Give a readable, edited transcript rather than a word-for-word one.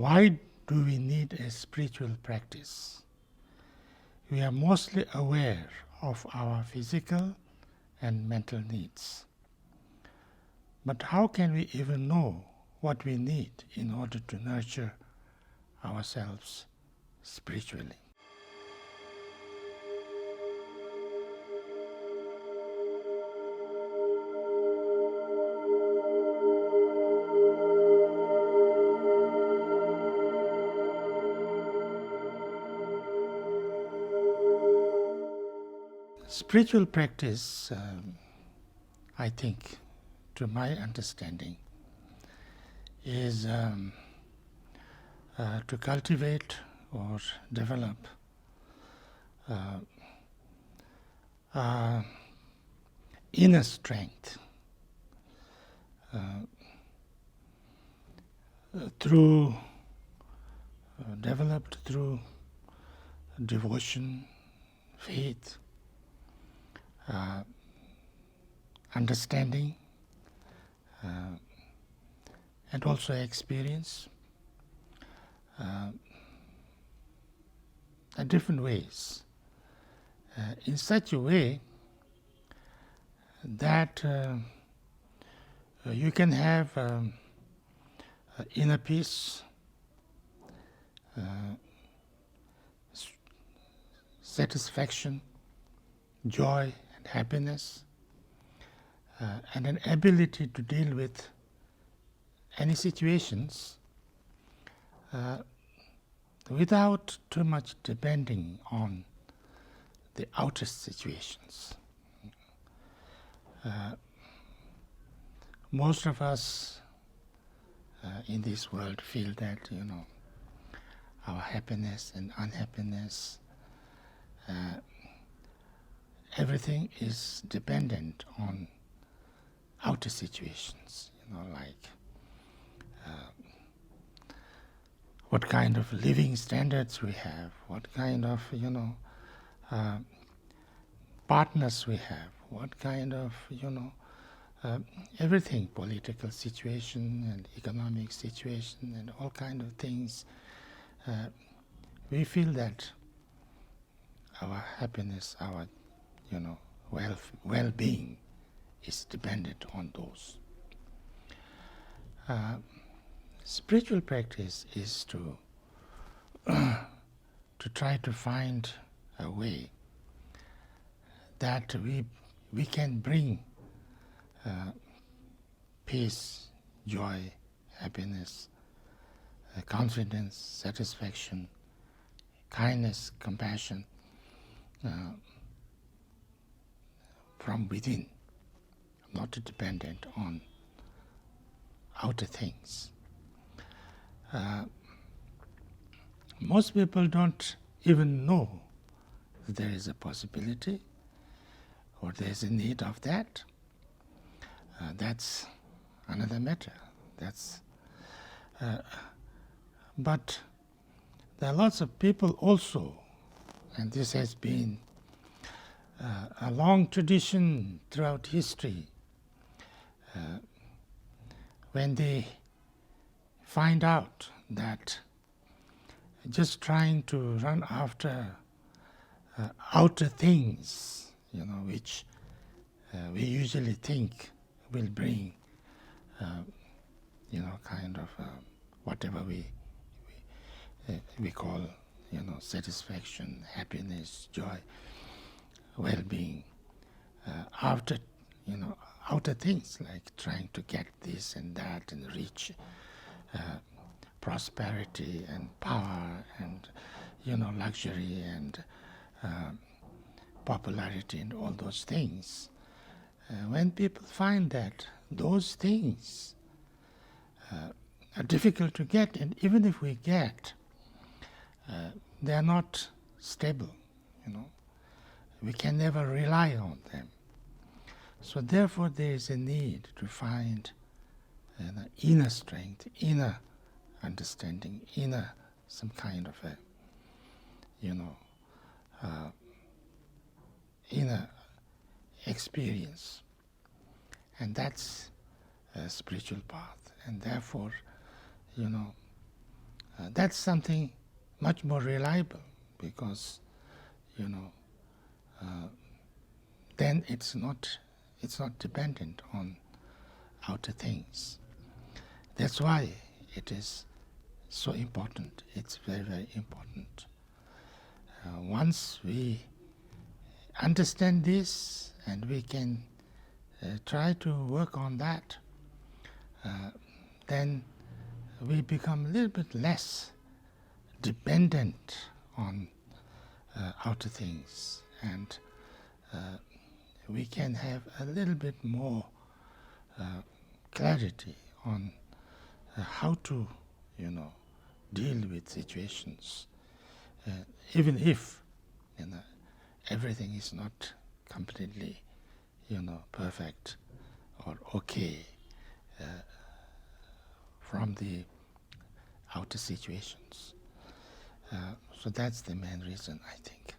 why do we need a spiritual practice? We are mostly aware of our physical and mental needs. But how can we even know what we need in order to nurture ourselves spiritually? Spiritual practice, I think, to my understanding, is to cultivate or develop inner strength developed through devotion, faith, understanding, and also experience in different ways, in such a way that you can have inner peace, satisfaction, joy, and happiness, and an ability to deal with any situations without too much depending on the outer situations. Most of us in this world feel that, our happiness and unhappiness, everything is dependent on outer situations, like what kind of living standards we have, what kind of, partners we have, what kind of, everything, political situation and economic situation and all kind of things. We feel that our happiness, our, well-being is dependent on those. Spiritual practice is to try to find a way that we can bring peace, joy, happiness, confidence, satisfaction, kindness, compassion from within, not dependent on outer things. Most people don't even know that there is a possibility or there is a need of that. That's another matter. But there are lots of people also, and this has been a long tradition throughout history, when they find out that just trying to run after outer things, which we usually think will bring, kind of whatever we call, satisfaction, happiness, joy, well-being, after, outer things like trying to get this and that and reach prosperity and power and, luxury and popularity and all those things. When people find that those things are difficult to get, and even if we get, they are not stable, We can never rely on them. So therefore there is a need to find inner strength, inner understanding, inner some kind of a, inner experience. And that's a spiritual path. And therefore, That's something much more reliable, because then it's not dependent on outer things. That's why it is so important. It's very, very important. Once we understand this and we can try to work on that, then we become a little bit less dependent on outer things, and we can have a little bit more clarity on how to, deal with situations, even if, everything is not completely, perfect or okay from the outer situations. So that's the main reason, I think.